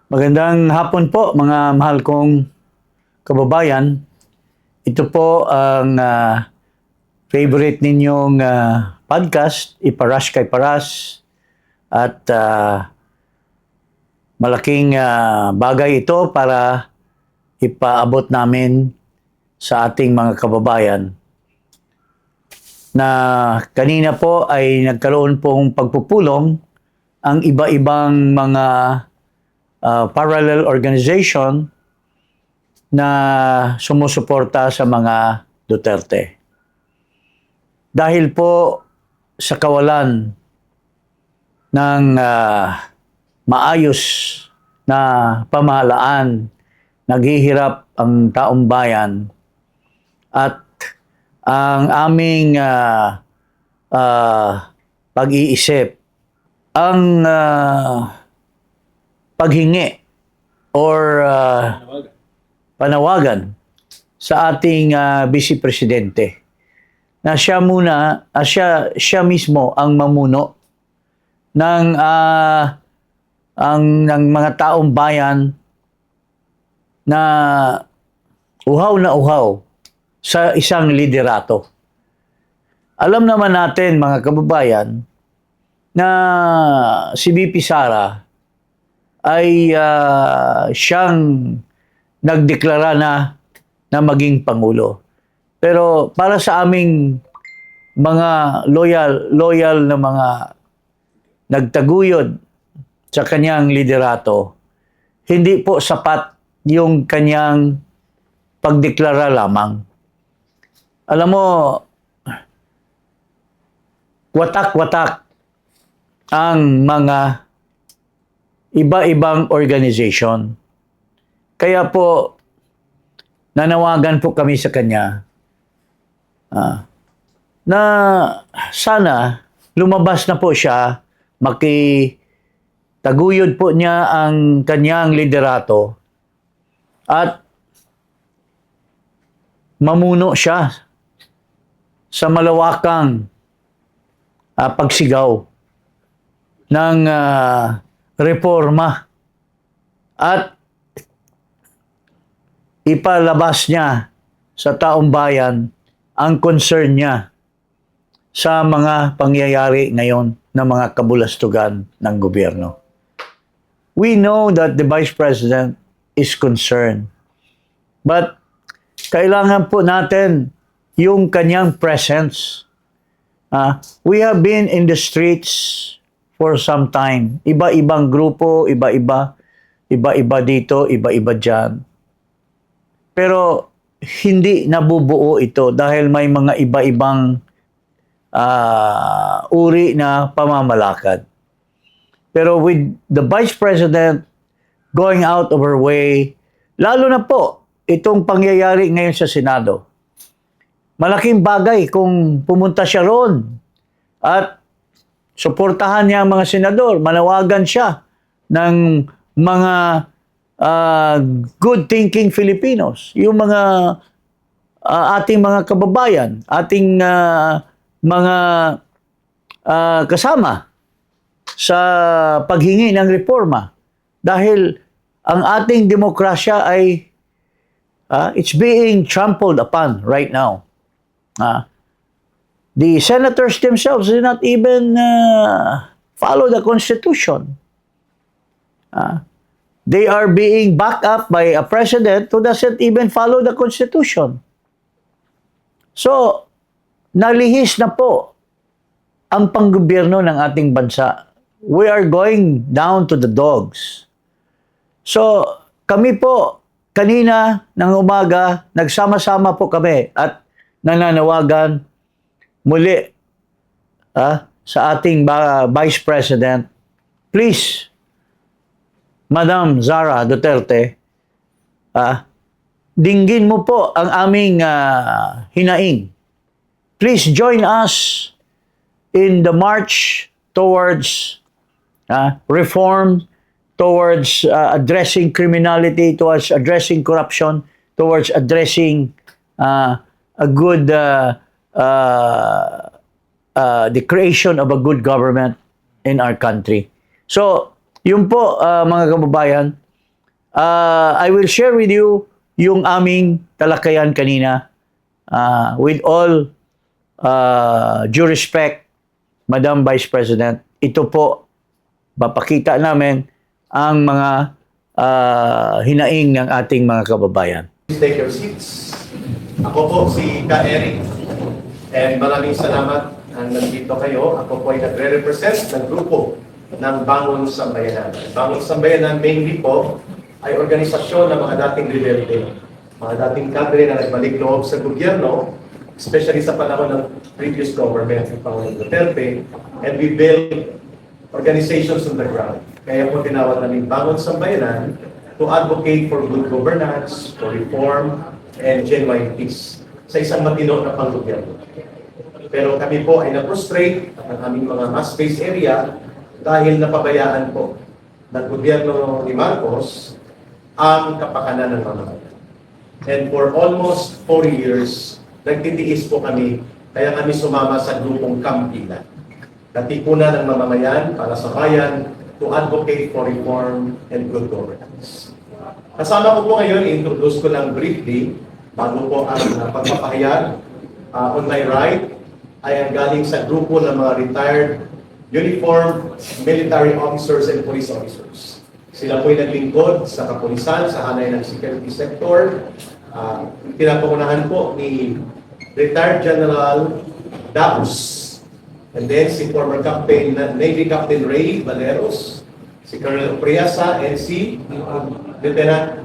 Magandang hapon po mga mahal kong kababayan. Ito po ang favorite ninyong podcast, Iparas kay Paras. At malaking bagay ito para ipaabot namin sa ating mga kababayan na kanina po ay nagkaroon pong pagpupulong ang iba-ibang mga parallel organization na sumusuporta sa mga Duterte. Dahil po sa kawalan ng maayos na pamahalaan, naghihirap ang taong bayan at ang aming pag-iisip, ang paghingi or panawagan sa ating Vice Presidente na siya muna, siya mismo ang mamuno ng ng mga taong bayan na uhaw sa isang liderato. Alam naman natin mga kababayan na si VP Sara ay siyang nagdeklara na maging Pangulo. Pero para sa aming mga loyal na mga nagtaguyod sa kanyang liderato, hindi po sapat yung kanyang pagdeklara lamang. Alam mo, watak-watak ang mga iba-ibang organization. Kaya po, nanawagan po kami sa kanya na sana lumabas na po siya, makitaguyod po niya ang kanyang liderato at mamuno siya sa malawakang pagsigaw ng reforma at ipalabas niya sa taong bayan ang concern niya sa mga pangyayari ngayon ng mga kabulastugan ng gobyerno. We know that the Vice President is concerned, but kailangan po natin yung kanyang presence. We have been in the streets for some time. Iba-ibang grupo, iba-iba dito, iba-iba dyan. Pero hindi nabubuo ito dahil may mga iba-ibang uri na pamamalakad. Pero with the Vice President going out of her way, lalo na po itong pangyayari ngayon sa Senado, malaking bagay kung pumunta siya roon at suportahan niya ang mga senador, manawagan siya ng mga good thinking Filipinos, yung mga ating mga kababayan, ating mga kasama sa paghingi ng reforma. Dahil ang ating demokrasya ay it's being trampled upon right now. The senators themselves do not even follow the Constitution. They are being backed up by a president who doesn't even follow the Constitution. So, nalihis na po ang panggobyerno ng ating bansa. We are going down to the dogs. So, kami po, kanina ng umaga, nagsama-sama po kami at nananawagan muli sa ating Vice President. Please, Madam Sara Duterte, dinggin mo po ang aming hinaing. Please join us in the march towards reform, towards addressing criminality, towards addressing corruption, towards addressing a good, the creation of a good government in our country. So, yun po mga kababayan, I will share with you yung aming talakayan kanina with all due respect, Madam Vice President. Ito po, mapakita namin ang mga hinaing ng ating mga kababayan. Please take your seats. Ako po si Ka Eric. And maraming salamat ang nandito kayo. Ako po ay nagre-represent ng grupo ng Bangon Sambayanan. Bangon Sambayanan mainly po ay organisasyon ng mga dating rebelde, mga dating kadre na nagbalik loob sa gobyerno, especially sa panahon ng previous government ng Pangulong Duterte, and we build organizations on the ground. Kaya po tinawag namin Bangon Sambayanan to advocate for good governance, for reform, and genuine peace sa isang matino na panggobyerno. Pero kami po ay na-frustrate ang aming mga mass-based area dahil napabayaan po ng gobyerno ni Marcos ang kapakanan ng mamamayan. And for almost 4 years, nagtitiis po kami, kaya kami sumama sa grupong Kampilan. Natipunan ng mamamayan para sa bayan to advocate for reform and good governance. Kasama ko po ngayon, introduce ko lang briefly, bago po ang pagpapahayag. On my right, ay ang galing sa grupo ng mga retired uniformed military officers and police officers. Sila po ay naglingkod sa kapulisan, sa hanay ng security sector. Pinapangunahan po ni retired General Daus. And then si former Navy Captain Ray Valeros, si Colonel Priasa, and si Lieutenant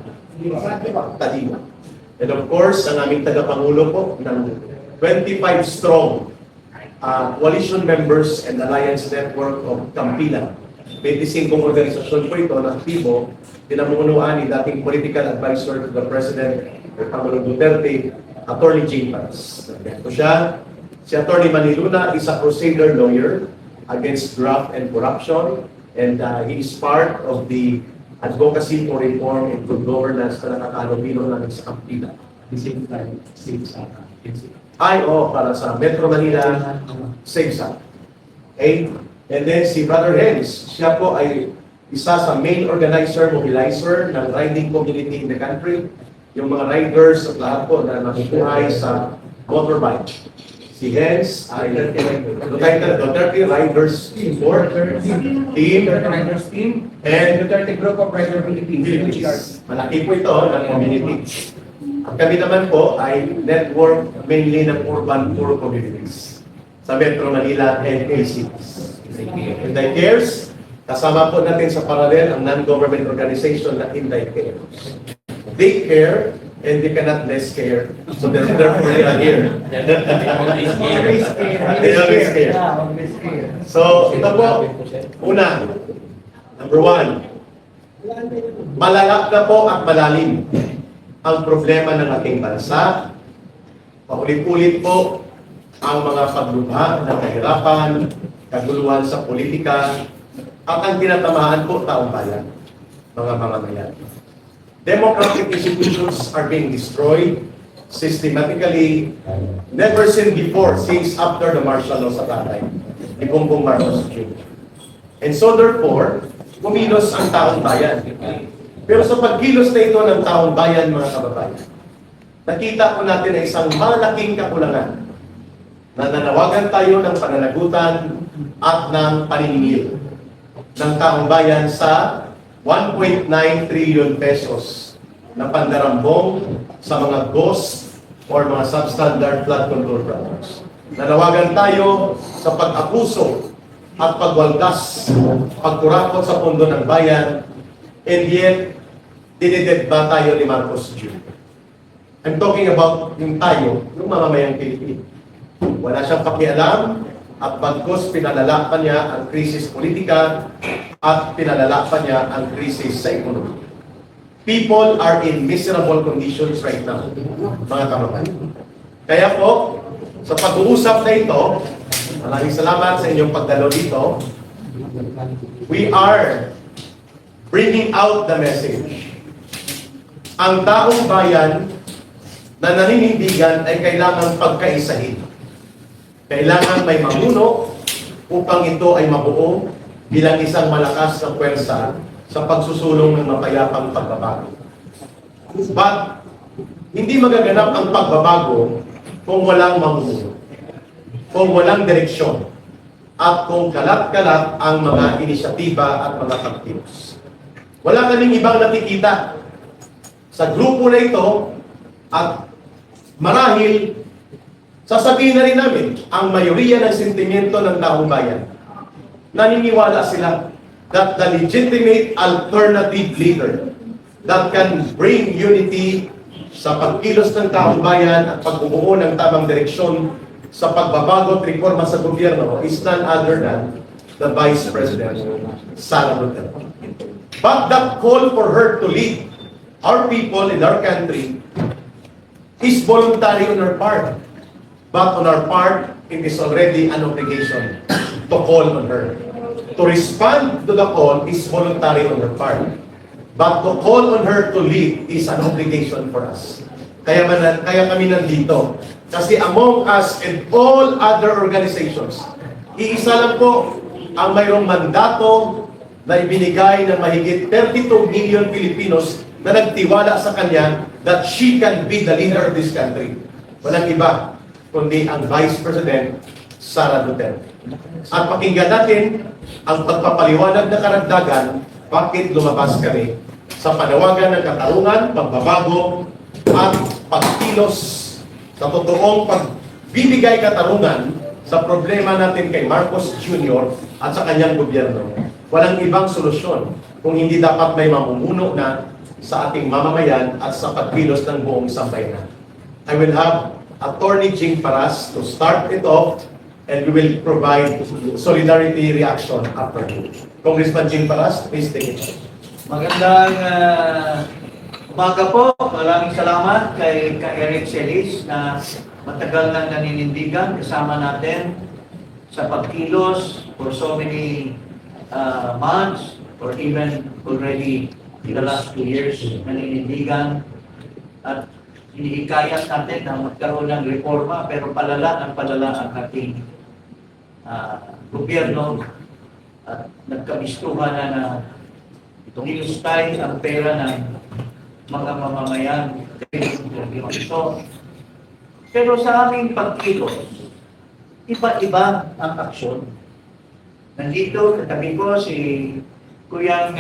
Tadima. And of course, ang aming tagapangulo po ng 25 strong coalition members and alliance network of Kampilan. 25 organisasyon po ito na aktibo, pinamunuan ni dating political advisor to the President Pangulong Duterte, Attorney Jane Paz. Ito siya. Si Attorney Maniluna is a crusader lawyer against graft and corruption, and he is part of the advocacy for reform and good governance na nakakalubilo namin sa Kampilan. Para sa Metro Manila, SAGSA. Okay? And then si Brother Henz, siya po ay isa sa main organizer, mobilizer ng riding community in the country. Yung mga riders at lahat po na nakikihay sa motorbike. Si Henz ay Duterte Riders Team, Riders Team, and Duterte Group of Rider Philippines. malaki po ito ng community. At kami naman po ay network mainly ng urban poor communities sa Metro Manila and cities. Inday Cares, kasama po natin sa paralel ang non-government organization na Inday Cares. They care and they cannot less care. So therefore they are here. They always care. So ito po, una, number 1, malalak na po at malalim ang problema ng ating bansa. Paulit-ulit po ang mga paglubha ng kahirapan, kaguluhan sa politika, at ang tinatamaan po taong bayan, mga mamamayan. Democratic institutions are being destroyed systematically, never seen before since after the martial law sa tatay ni Bongbong Marcos Jr. And so therefore, kumilos ang taong bayan. Pero sa pagkilos na ito ng taong bayan, mga kababayan, nakita po natin na isang malaking kakulangan na nanawagan tayo ng pananagutan at ng paniningil ng taong bayan sa 1.9 trillion pesos na pandarambong sa mga ghost or mga substandard flood control projects. Nanawagan tayo sa pag-abuso at pagwaldas, pagkurakot sa pondo ng bayan, and yet, dinided ba tayo ni Marcos Jr.? I'm talking about yung tayo, yung mamamayang Pilipino. Wala siyang pakialam at bagkus pinalala pa niya ang krisis politika at pinalala pa niya ang krisis sa ekonomiya. People are in miserable conditions right now, mga kababayan. Kaya po, sa pag-uusap na ito, maraming salamat sa inyong pagdalo dito. We are bringing out the message. Ang taong bayan na naninindigan ay kailangan pagkaisahin. Kailangan may mamuno upang ito ay mabuo bilang isang malakas na pwersa sa pagsusulong ng mapayapang pagbabago. But, hindi magaganap ang pagbabago kung walang mamumuno, kung walang direksyon, at kung kalat-kalat ang mga inisyatiba at mga pagkilos. Wala kaming ibang nakikita sa grupo na ito at marahil sasabihin na rin namin ang mayoriya ng sentimiento ng taong bayan. Naniniwala sila that the legitimate alternative leader that can bring unity sa pagkilos ng taong bayan at pagbubuo ng tamang direksyon sa pagbabago at reforma sa gobyerno is none other than the Vice President, Sara Duterte. But that call for her to lead our people in our country is voluntary on her part. But on our part, it is already an obligation to call on her. To respond to the call is voluntary on her part. But to call on her to lead is an obligation for us. Kaya kami nandito. Kasi among us and all other organizations, iisa lang po ang mayroong mandato na ibinigay ng mahigit 32 million Filipinos na nagtiwala sa kanya that she can be the leader of this country. Walang iba kundi ang Vice President, Sara Duterte. At pakinggan natin ang pagpapaliwanag na karagdagan bakit lumabas kami sa panawagan ng katarungan, pagbabago, at pagkilos sa totoong pagbibigay katarungan sa problema natin kay Marcos Jr. at sa kanyang gobyerno. Walang ibang solusyon kung hindi dapat may mamumuno na sa ating mamamayan at sa pagkilos ng buong sambayanan. I will have Attorney Jing Paras to start it off and we will provide solidarity reaction after. Congressman Jing Paras, please take it. Magandang umaga po. Maraming salamat kay Eric Celis na matagal nang naninindigan kasama natin sa pagkilos for so many months or even already in the last 2 years naninindigan at hinihikayat natin na magkaroon ng reforma pero palala ang ating gobyerno at nagkabistuhan na nilustay ang pera ng mga mamamayan. Pero sa aming pagkilos, iba-iba ang aksyon. Nandito, katabi ko si Kuyang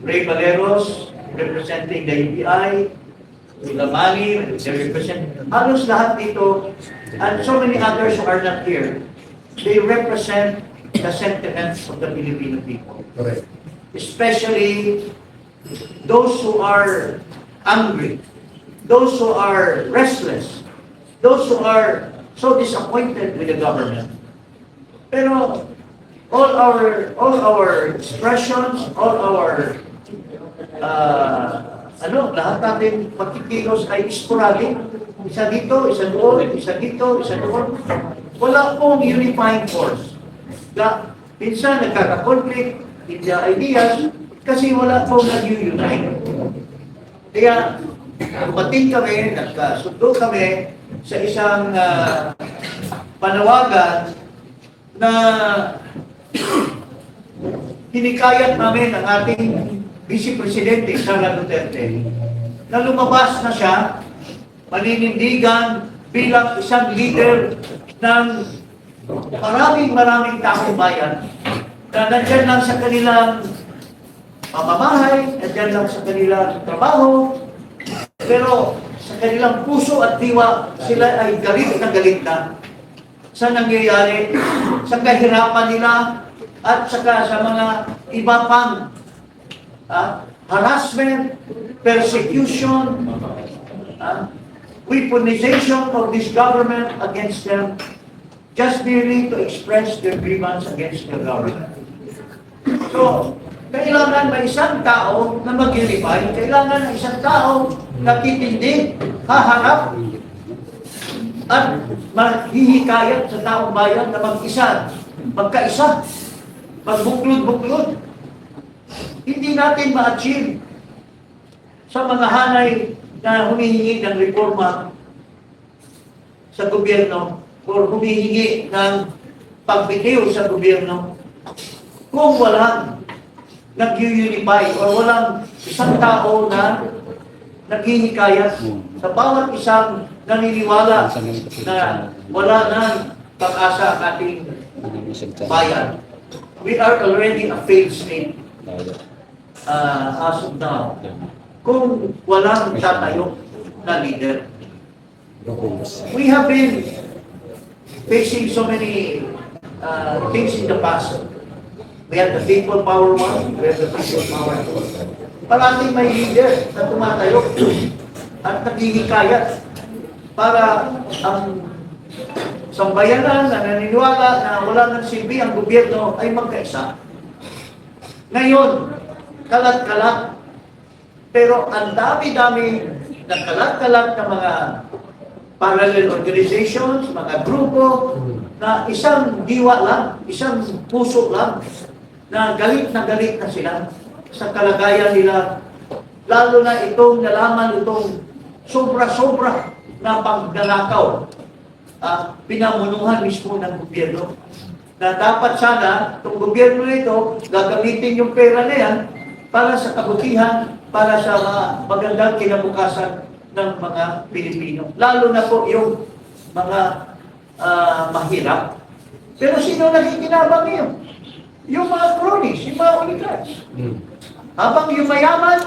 Ray Valeros, representing the UBI, Lamali, they represent, halos lahat dito, and so many others who are not here, they represent the sentiments of the Filipino people. Correct. Especially those who are angry, those who are restless, those who are so disappointed with the government. Pero all our expressions, all our lahat natin pagkikilos ay sporadic. Isa dito, isa doon, isa dito, isa doon. Wala pong unifying force. Minsan nagkaka-conflict in the ideas kasi wala pong nag-unite. Kaya dumating kami, nagkasundo kami sa isang panawagan na hinikayat namin ang ating Vice Presidente Sara Duterte na lumabas na siya maninindigan bilang isang leader ng maraming taong bayan na nandyan lang sa kanilang pamamahay, nandyan lang sa kanilang trabaho, pero sa kanilang puso at diwa sila ay galit na sa nangyayari, sa kahirapan nila at saka sa mga iba pang harassment, persecution, weaponization of this government against them, just merely to express their grievance against the government. So, kailangan may isang tao na mag-unify, kailangan may isang tao na titindig, haharap, at mahihikayat sa taong bayan na magkaisa, magbuklod-buklod. Hindi natin ma-achieve sa mga hanay na humihingi ng reforma sa gobyerno o humihingi ng pagbitiw sa gobyerno kung walang nag-unify o walang isang tao na naghihikayat sa bawat isang naniniwala na wala na pag-asa ang ating bayan. We are already a failed state as of now. Kung walang tatayo na leader. We have been facing so many things in the past. We had the people power one, we had the people power two. Parating may leader na tumatayo at naghihikayat para ang sambayanan na naniniwala na wala nang silbi ang gobyerno ay magkaisa. Ngayon, kalat-kalat. Pero ang dami-dami na kalat-kalat na mga parallel organizations, mga grupo, na isang diwa lang, isang puso lang, na galit na sila sa kalagayan nila. Lalo na itong nalaman itong sobra-sobra na pagnanakaw, pinamunuhan mismo ng gobyerno. Na dapat sana, itong gobyerno nito, gagamitin yung pera na yan para sa kabutihan, para sa magandang kinabukasan ng mga Pilipino. Lalo na po yung mga mahirap. Pero sino nakikinabang yun? Yung mga cronies, yung mga oligarchs. Habang yung mayaman,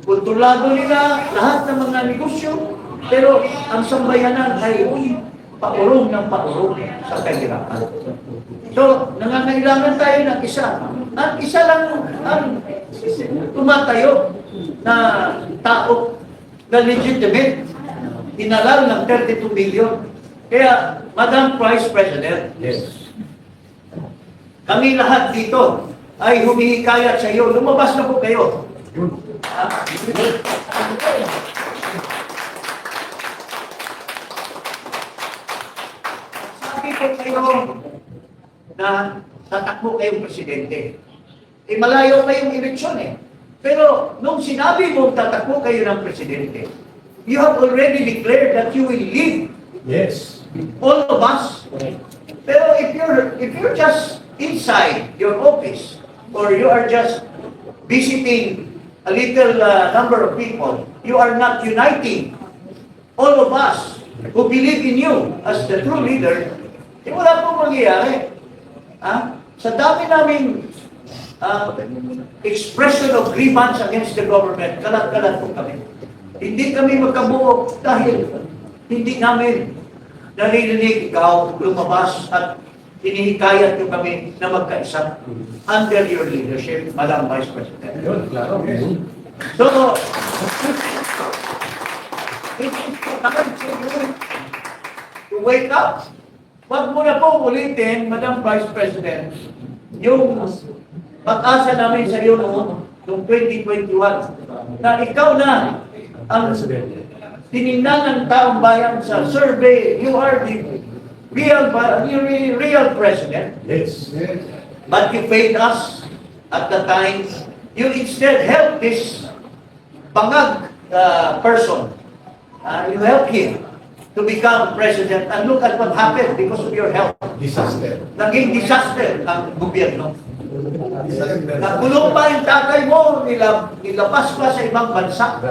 kontrolado nila lahat ng mga negosyo, pero ang sambayanan ay paurong ng paurong sa kahirapan. So, nangangailangan tayo ng isa. Ang isa lang ang tumatayo na tao na legitimate, inalal ng 32 million. Kaya, Madam Vice President, kami lahat dito ay humihikayat sa iyo. Lumabas na po kayo. Sabi po kayo na tatakbo kayong presidente. Malayo kayong eleksyon eh. Pero nung sinabi mo tatakbo kayo ng presidente, you have already declared that you will lead. Yes. All of us. Pero if you're just inside your office, or you are just visiting a little number of people, you are not uniting all of us who believe in you as the true leader, wala pong mangyayari. Sa dami naming expression of grievance against the government, kalat-kalat po kami. Hindi kami magkabuo dahil hindi namin naririnig ikaw lumabas at hinihikayat nyo kami na magkaisa under your leadership, Madam Vice President. So, to wake up, wag mo na po ulitin, Madam Vice President, yung pag-asa namin sa iyo noong 2021, na ikaw na ang tinignan ng taong bayan sa survey, you are the real president. Yes. But you failed us at the time. You instead helped this bangag person. You helped him to become president. And look at what happened because of your help. Disaster. Naging disaster ang gobyerno. Disaster. Nakulong pa yung tatay mo, nilabas pa sa ibang bansa.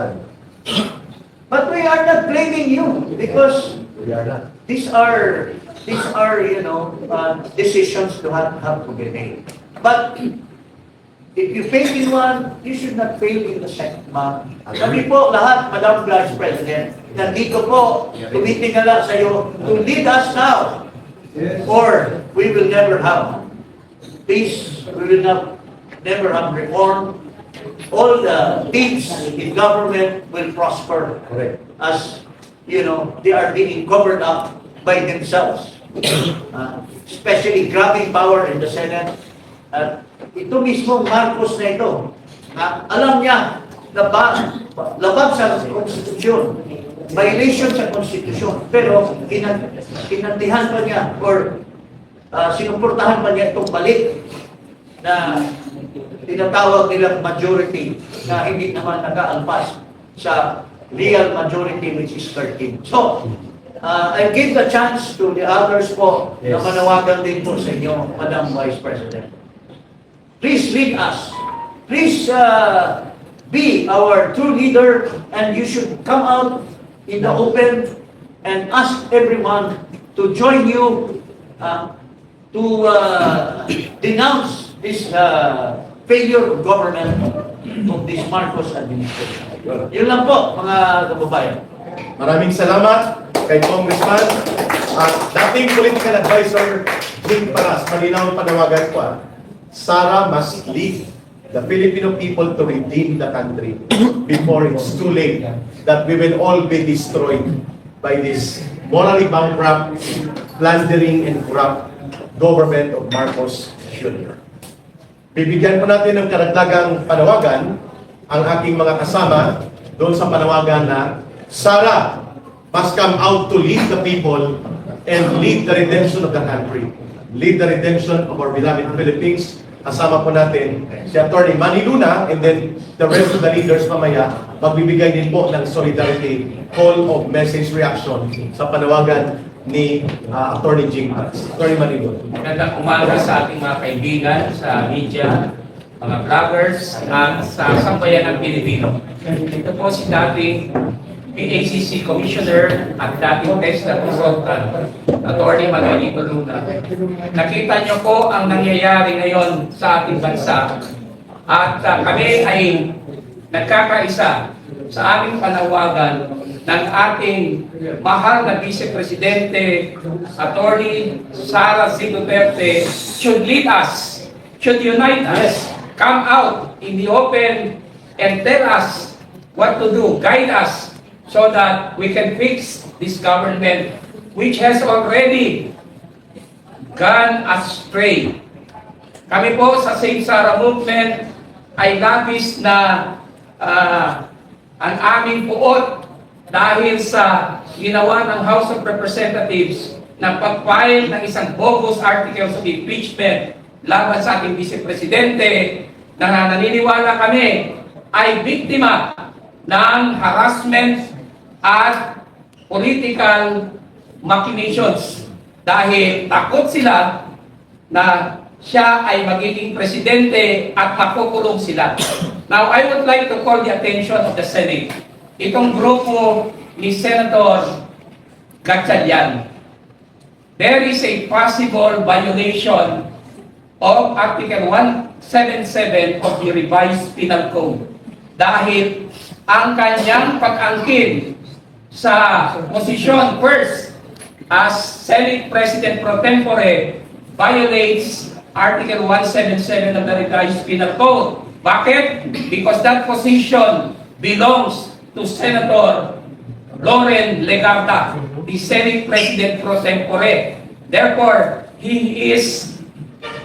But we are not blaming you because We are not. these are decisions to have to be made. But if you fail in one, you should not fail in the second. Kami po lahat, Madam Vice President, nandito po, tumitingala sa iyo to lead us now, or we will never have peace, we will never have reform. All the things in government will prosper as they are being covered up by themselves. Especially grabbing power in the Senate. At ito mismo Marcos na ito, alam niya na labag sa konstitusyon, violation sa konstitusyon, pero kinantihan pa niya or sinuportahan pa niya itong balik na tinatawag nilang majority na hindi naman nag-aalpas sa real majority which is 13. So, I give the chance to the others po na manawagan din po sa inyo, Madam Vice President. Please lead us please be our true leader, and you should come out in the open and ask everyone to join you to denounce this failure of government of this Marcos administration. Yun lang po, mga kababayan. Maraming salamat kay Congressman at dating political advisor Jing Paras. Malinaw ang panawagan ko. Sara must lead the Filipino people to redeem the country before it's too late that we will all be destroyed by this morally bankrupt, plundering and corrupt government of Marcos Jr. Bibigyan po natin ng karagdagang panawagan ang aking mga kasama doon sa panawagan na Sara must come out to lead the people and lead the redemption of the country. Lead the redemption of our beloved Philippines. Kasama po natin si Atty. Manny Luna, and then the rest of the leaders mamaya magbibigay din po ng solidarity call of message reaction sa panawagan ni Atty. Jing Paras. Atty. Manny Luna. Magandang umaga sa ating mga kaibigan, sa media, mga vloggers, at sa sambayan ng Pilipino. Ito po si dating PACC Commissioner at dating TESDA Consultant, Atty. Manolito Luna. Nakita niyo po ang nangyayari ngayon sa ating bansa at kami ay nagkakaisa sa aming panawagan ng ating mahal na Vice Presidente, Atty. Sara C. Duterte, should lead us, should unite us, come out in the open and tell us what to do, guide us, so that we can fix this government which has already gone astray. Kami po sa Save Sara Movement ay labis na ang aming puot dahil sa ginawa ng House of Representatives na pag-file ng isang bogus articles of impeachment laban sa ating Vice Presidente na naniniwala kami ay biktima ng harassment at political machinations dahil takot sila na siya ay magiging presidente at makukulong sila. Now, I would like to call the attention of the Senate. Itong grupo ni Senator Gatchalian. There is a possible violation of Article 177 of the Revised Penal Code dahil ang kanyang pag-angkin sa posisyon first as Senate President pro tempore violates Article 177 of the Revised Penal Code. Bakit? Because that position belongs to Senator Loren Legarda, the Senate President pro tempore. Therefore, he is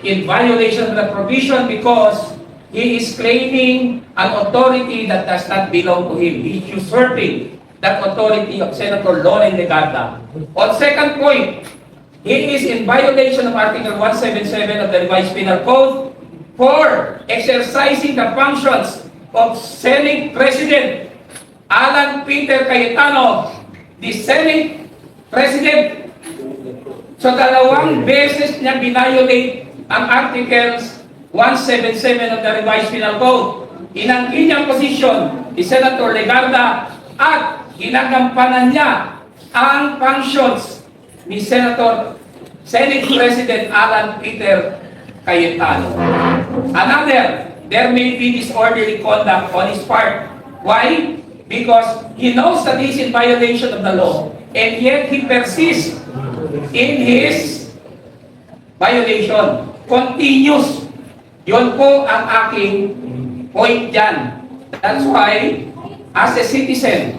in violation of the provision because he is claiming an authority that does not belong to him. He is usurping that authority of Senator Loren Legarda. On second point, he is in violation of Article 177 of the Revised Penal Code for exercising the functions of Senate President Alan Peter Cayetano, the Senate President. So dalawang beses niya binayolate ang Articles 177 of the Revised Penal Code. Inangkin niyang posisyon ni Senator Legarda at ginagampanan niya ang functions ni Senate President Alan Peter Cayetano. Another, there may be disorderly conduct on his part. Why? Because he knows that he is in violation of the law and yet he persists in his violation. Continuous. Yun po ang aking point dyan. That's why, as a citizen,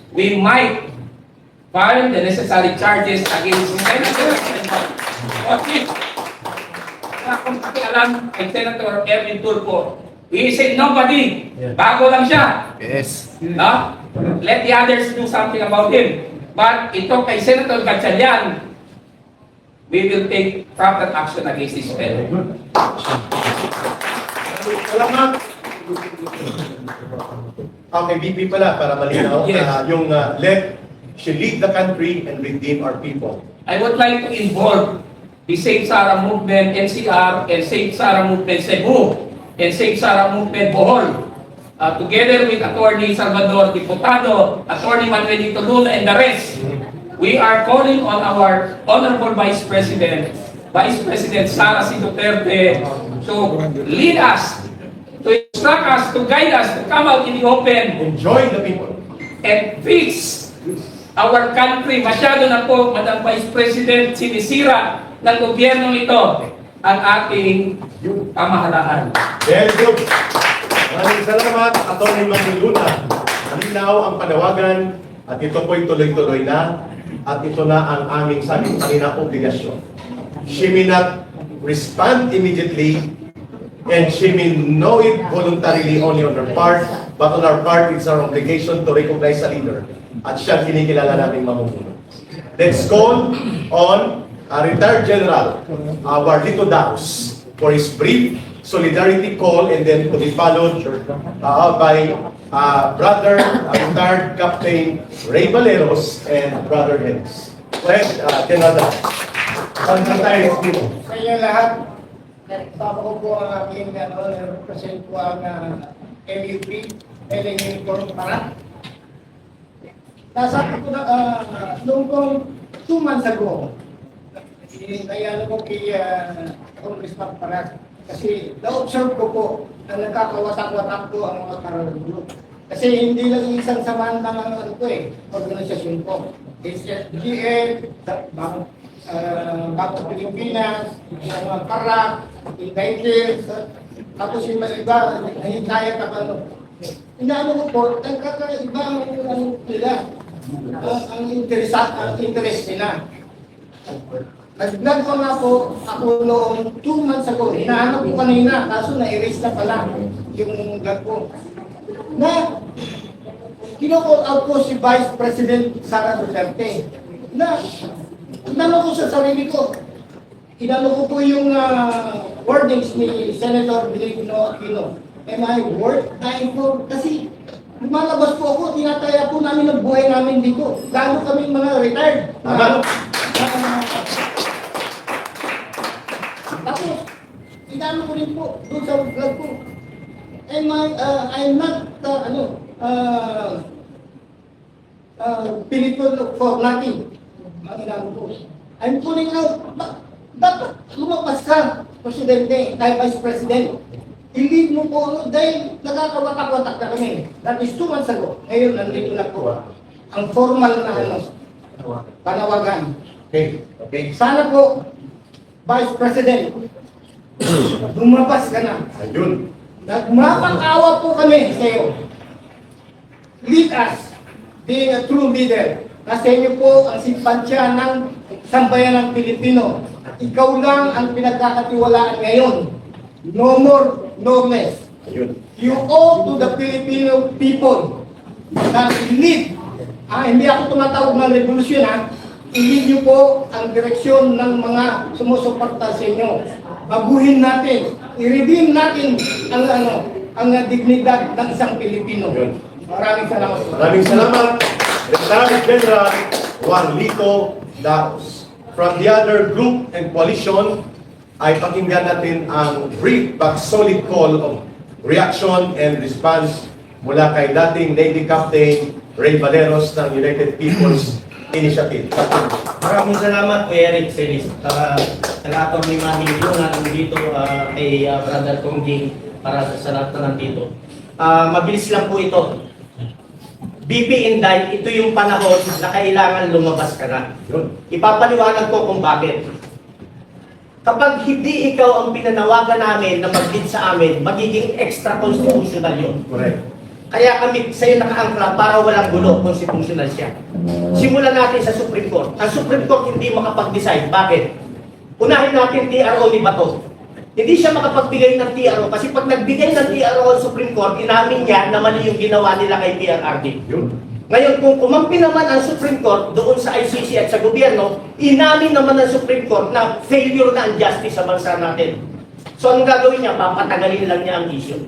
we might file the necessary charges against Senator Otis. Kung pakialam kay Senator Erwin Tulfo, he said nobody. Bago lang siya. Yes. No? Let the others do something about him. But ito kay Senator Gatchalian, we will take proper action against this fellow. Salamat. Okay, BP pala para malinaw. Yes. Yung should lead the country and redeem our people. I would like to involve the Save Sara Movement, NCR, and Save Sara Movement Cebu, and Save Sara Movement Bohol. Together with Attorney Salvador Diputado, Attorney Manuelito Luna, and the rest, we are calling on our Honorable Vice President Sara C. Duterte, to lead us, to instruct us, to guide us, to come out in the open Enjoy the people. and fix our country. Masyado na po, Madam Vice President, sinisira ng gobyerno ito ang ating pamahalaan. Very good. Maraming salamat, Atty. Manny Luna. Malinaw ang panawagan at ito po'y tuloy-tuloy na at ito na ang aming sabi kanina obligasyon. She may not respond immediately and she may know it voluntarily only on her part, but on our part, it's our obligation to recognize a leader at siya kinikilala naming mamumuno. Let's call on retired General Warlito Daos for his brief solidarity call and then to be followed by Brother retired Captain Ray Valeros and Brother Hennis. Go ahead, General Daos. Sa inyo lahat, kasama ko po ang aking represent po ang MUP, Meling Uniform Para. Nasabi ko na, noong kong 2 months ago, kaya ko kay Congressman Para, kasi na-observe ko po na nagkakawatak-watak po ang mga karalulo. Kasi hindi lang isang samahan ng organisasyon ko. It's GL, Bangko Pilipinas, yung mga Parak, yung Daikil, tapos yung mga iba, nahintayat ako ano. Inaano ko po, nagkakaiba ang nila, ang interest nila. Nag-vlog ko nga po ako noong 2 months ago. Hinahanap ko kanina, kaso na-erase na pala yung vlog ko. Na, kino-call out ko si Vice President Sara Duterte. Na, inano ko sa sarili ko. Inano ko po yung wordings ni Senator Benigno Aquino. Am I worth dying for? Kasi lumalabas po ako, tinataya po namin ang buhay namin dito. Lalo kami mga retired. Tapos, inano ko rin po doon sa vlog ko. I'm not, pinipil for nothing. I'm pulling out, dapat lumabas ka, Presidente, tayo Vice President. I-lead mo po ano, dahil nakakawatak-watak na kami. That is 2 months ago. Ngayon, nandito na po. Ang formal na panawagan. Okay. Sana po, Vice President, lumabas ka na. Ayun. Nagmapang-awa po kami sa iyo. Lead us, being a true leader. Kasi inyo po ang simpansya ng sambayan ng Pilipino. At ikaw lang ang pinagkakatiwalaan ngayon. No more, no less. Ayun. You owe to the Filipino people na i-lead. Hindi ako tumatawag ng revolusyon i-lead niyo po ang direksyon ng mga sumusuporta sa inyo. Baguhin natin, i-redeem natin ang dignidad ng isang Pilipino. Maraming salamat. Maraming salamat, Retired General Warlito Daos. From the other group and coalition, ay pakinggan natin ang brief but solid call of reaction and response mula kay dating Navy Captain Ray Valeros ng United People's Initiative. Maraming salamat Kuya Eric Celis. Nag-atong ni Manny Luna nandito kay Brother Tongjing para sa lahat na nandito. Mabilis lang po ito. BP Inday, ito yung panahon na kailangan lumabas ka na. Ipapaliwanag ko kung bakit. Kapag hindi ikaw ang pinanawagan namin na mag-lead sa amin, magiging extra-constitutional yun. Correct. Kaya kami sa'yo nakaangkla para walang gulo, constitutional siya. Simulan natin sa Supreme Court. Ang Supreme Court hindi makapag-decide. Bakit? Unahin natin TRO ni Bato. Hindi siya makapagbigay ng TRO kasi pag nagbigay ng TRO ang Supreme Court, inamin niya na mali yung ginawa nila kay PRRD. Ngayon, kung kumampi naman ang Supreme Court doon sa ICC at sa gobyerno, inamin naman ng Supreme Court na failure na ang justice sa bansa natin. So, anong gagawin niya? Papatagalin lang niya ang issue.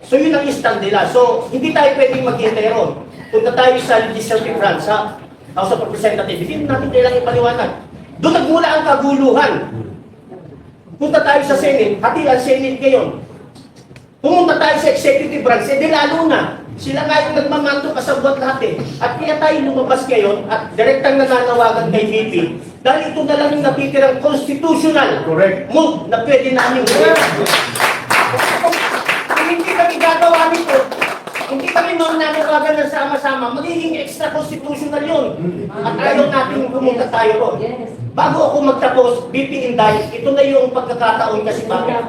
So, yun ang stand nila. So, hindi tayo pwedeng mag-hintay ron. Punta tayo sa legislative branch, sa House of Representatives. Hindi natin kailangan ipaliwanag. Doon nagmula ang kaguluhan. Punta tayo sa Senate. Hati ang Senate ngayon. Pumunta tayo sa executive branch, di lalo na. Sila nga yung nagmamanto kasabwat lahat eh. At kaya tayo lumabas ngayon at direktang nananawagan kay VP dahil ito na lang yung natitirang constitutional move na pwede namin gawin. Kung hindi kami gagawa nito, hindi kami nananawagan ng sama-sama, magiging extra constitutional yun. At ayaw natin pumunta tayo ron. Bago ako magtapos, VP Inday, ito na yung pagkakataon kasi bakit?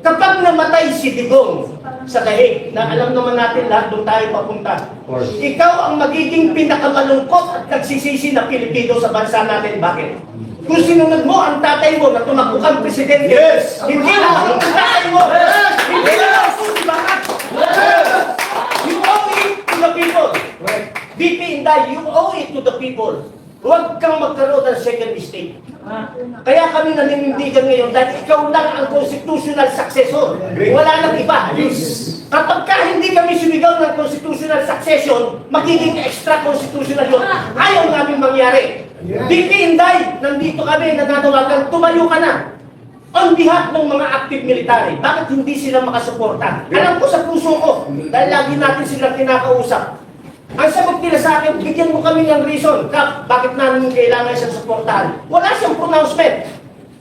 Kapag namatay si Digong sa Dahig, na alam naman natin lahat doon tayo papunta, ikaw ang magiging pinakamalungkot at nagsisisi na Pilipino sa bansa natin. Bakit? Kung sinunod mo ang tatay mo na tumakbo kang presidente, hindi lang ang tatay mo, hindi lang ang susibakan. You owe it to the people. VP Inday, you owe it to the people. Huwag kang magkaroon ng second mistake. Kaya kami naninindigan ngayon dahil ikaw lang ang constitutional successor. Wala nang iba. Kapag ka hindi kami sumigaw ng constitutional succession, magiging extra constitutional yun. Ayaw namin mangyari. VP Inday, nandito kami, nananawagan, tumayo ka na. On behalf ng mga active military, bakit hindi sila makasuporta? Alam ko sa puso ko, dahil lagi natin silang kinakausap. Ang sagot nila sa akin, bigyan mo kami ng reason, Kap, bakit namin kailangan siyang suportahan? Wala siyang pronouncement.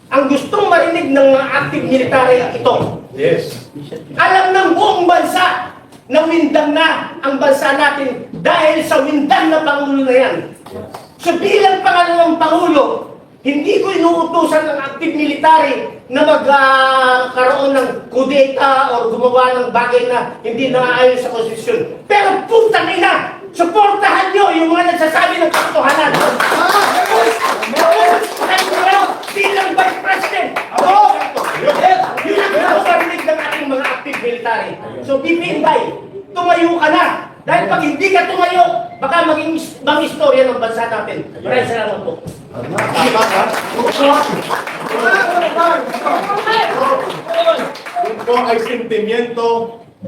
Ang gustong marinig ng mga active military ito. Yes. Alam ng buong bansa na windang na ang bansa natin dahil sa windang na Pangulo na yan. So bilang pangalawang Pangulo, hindi ko inuutusan ng active military na magkaroon ng kudeta o gumawa ng bagay na hindi naaayon sa konstitusyon. Pero puta na ina! Suportahan nyo yung mga nagsasabi ng katotohanan. Bilang Vice President. Yun ang parinig ng ating mga active military. So, VP Inday, tumayo ka na. Dahil pag hindi ka tumayo, baka maging istorya ng bansa natin. Maraming salamat po. Ito ay sentimiento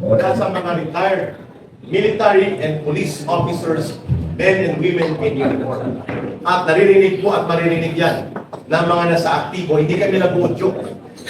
mula sa mga retired military and police officers, men and women in uniform. At naririnig po at maririnig yan ng mga nasa aktibo. Hindi kami nag-uudyo.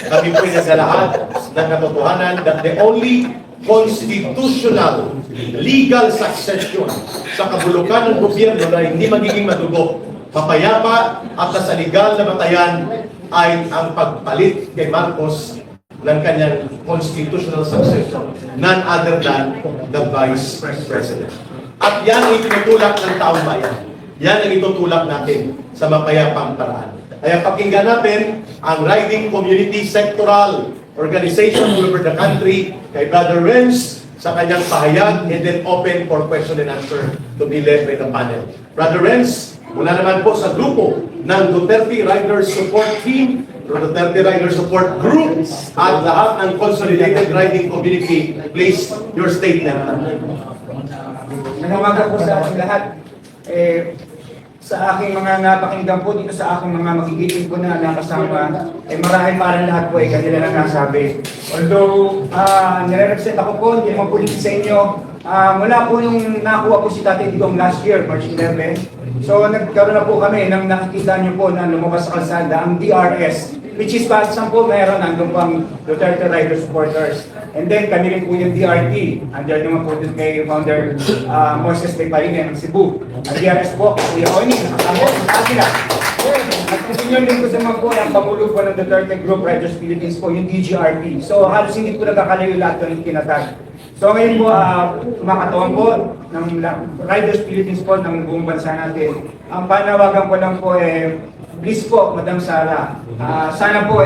Kami po ay naglalahat ng katotohanan that the only constitutional legal succession sa kabulukan ng gobyerno na hindi magiging madugo, mapayapa at nasa legal na batayan ay ang pagpalit kay Marcos ng kanyang constitutional succession, none other than the Vice President. At yan ang itinutulak ng taong bayan. Yan ang itutulak natin sa mapayapang paraan. Kaya pakinggan natin ang Riding Community Sectoral Organization all over the country kay Brother Renz sa kanyang pahayag and then open for question and answer to be led by the panel. Brother Renz, mula naman po sa grupo ng Duterte Riders Support Team, Duterte Riders Support Group, at lahat ng consolidated riding community, please, your statement. Nanawagan po sa ating lahat. Sa aking mga napakinggan po dito sa aking mga magigiting ko na nakasama, marahil parang lahat po ay kanila na nasabi. Although, nire-represent ako po, hindi naman po dito sa inyo. Mula po yung nakuha po si Tatay Digong last year, March 11. So, nagkaroon na po kami nang nakikita nyo po na lumabas sa kalsada ang DRS, which is saan po mayroon nandun pang Duterte Rider Supporters. And then kami rin po yung DRT, under naman po dun kay Founder Moises Payparine ng Cebu. Ang DRS po, Kuya Oni, nakasama po sa sila. At continue din ko sa mga po, ang Pangulo po ng Duterte Group Riders Philippines po, yung DGRP. So halos hindi po nagkakalayo lahat po ng tinatag. So ngayon po, kumakatawan po ng Riders Philippines po ng buong bansa natin. Ang panawagan ko lang po please po, Madam Sara, sana po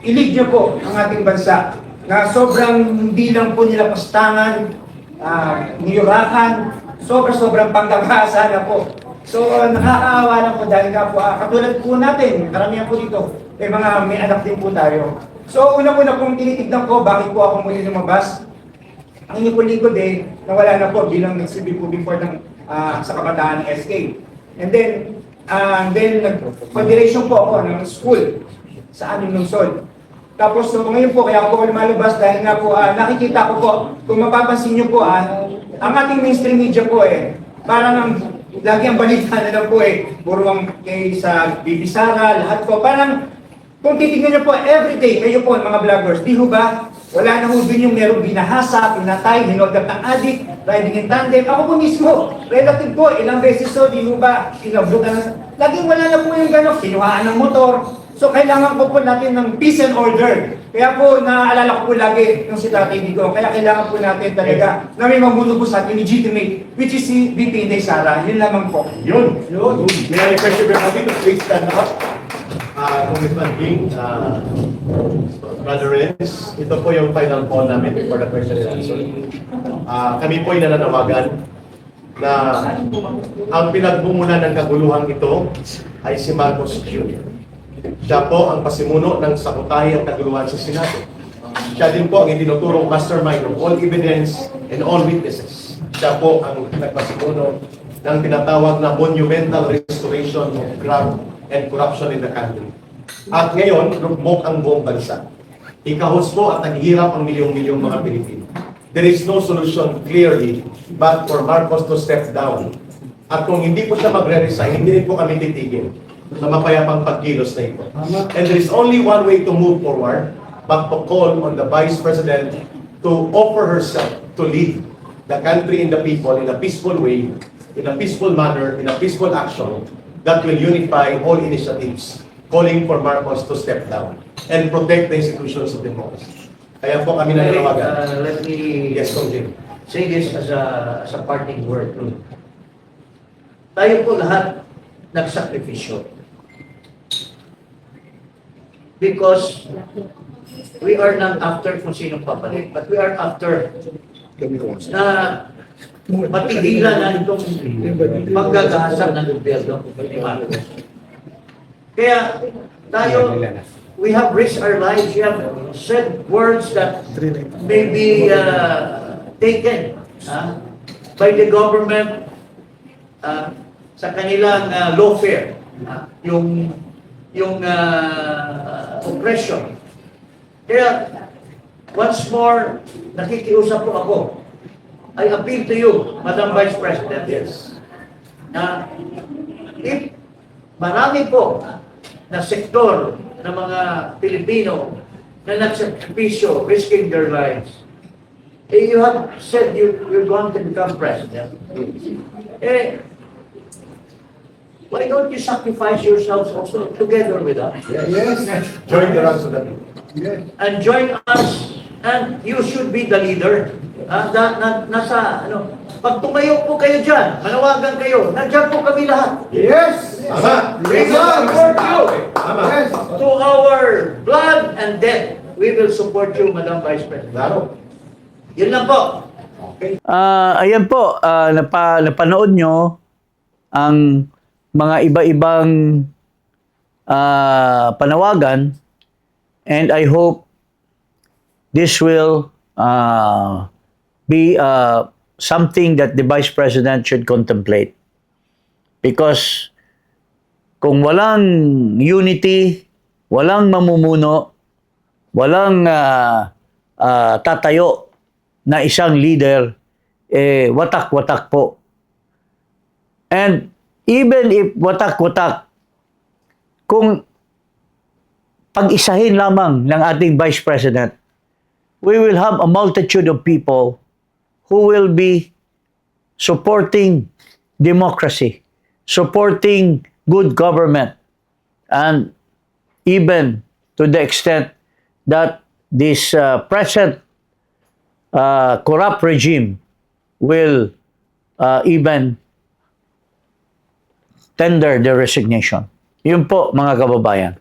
ilig niyo po ang ating bansa na sobrang hindi lang po nila pastangan, niyurakan, sobrang panggagasa na po. So nakakaawa lang po dahil nga po, katulad po natin, karamihan po dito, may anak din po tayo. So una-una pong tinitignan ko, bakit po ako muli lumabas? Ang inyo po lingkod nawala na po bilang nagsilbi po before sa kabataan ng SK. And then nag-federation po ako ng school sa aming lungsod. Tapos ngayon po, kaya ako lumalabas dahil nga po, nakikita ko po, kung mapapansin nyo po, ang ating mainstream media po parang lagi ang balita na lang po puro ang kay sa BBC, lahat po, parang kung titignan nyo po, everyday, kayo po, mga vloggers, di ho ba, Wala na ho dun yung merong binahasa, pinatay, hinold up ng adik, riding in tandem. Ako po mismo, relative ko, ilang beses to, di mo ba, inablutan. Laging wala na po yung gano'n, kinuhaan ng motor. So kailangan po natin ng peace and order. Kaya po, naaalala ko po lagi yung si Tatay Digo. Kaya kailangan po natin talaga na may mamuno po sa atin, legitimate, which is si VP Inday Sara. Yun lamang po. Yun. May I request you to please stand up. Congressman King, Brother Renz, ito po yung final call namin for the question and answer. Kami po ay nananawagan na ang pinagbumulan ng kaguluhan ito ay si Marcos Jr. Siya po ang pasimuno ng sakutahi at kaguluhan sa Senado. Siya din po ang itinuturong mastermind of all evidence and all witnesses. Siya po ang nagpasimuno ng tinatawag na monumental restoration of graft and corruption in the country. At ngayon, lugmok ang buong bansa. Ikahos po at naghihirap ang milyong-milyong mga Pilipino. There is no solution clearly but for Marcos to step down. At kung hindi po siya magre-resign, hindi rin po kami titigil sa mapayapang pagkilos na ito. And there is only one way to move forward but to call on the Vice President to offer herself to lead the country and the people in a peaceful way, in a peaceful manner, in a peaceful action that will unify all initiatives calling for Marcos to step down and protect the institutions of democracy. Kaya po kami nananawagan. Let me Yes, Congressman. say this as a parting word. Tayo po lahat nagsakripisyo. Because we are not after kung sinong papalit, but we are after na matigilan na itong paggagahasa ng gobyerno ni Marcos. Kaya tayo, we have risked our lives, we have said words that may be taken by the government sa kanilang lawfare, yung oppression. Kaya, once more, nakikiusap po ako. I appeal to you, Madam Vice President, Yes. na if marami po na sektor ng mga Pilipino na nagsakripisyo, risking their lives, you have said you're going to become president. Why don't you sacrifice yourselves also together with us? Yes. Join the ranks of the people. And join us, and you should be the leader. Pag tumayo po kayo dyan, manawagan kayo, nandiyan po kami lahat. Yes. Tama. We will support you. Tama. Yes. To our blood and death, we will support you, Madam Vice President. Klaro. Yun lang po. Ayan po, napanood nyo ang mga iba-ibang panawagan, and I hope this will be something that the Vice President should contemplate. Because kung walang unity, walang mamumuno, walang tatayo na isang leader, watak-watak po. And even if watak-watak, kung pag-isahin lamang ng ating Vice President, we will have a multitude of people who will be supporting democracy, supporting good government, and even to the extent that this present corrupt regime will even tender their resignation. Yun po, mga kababayan.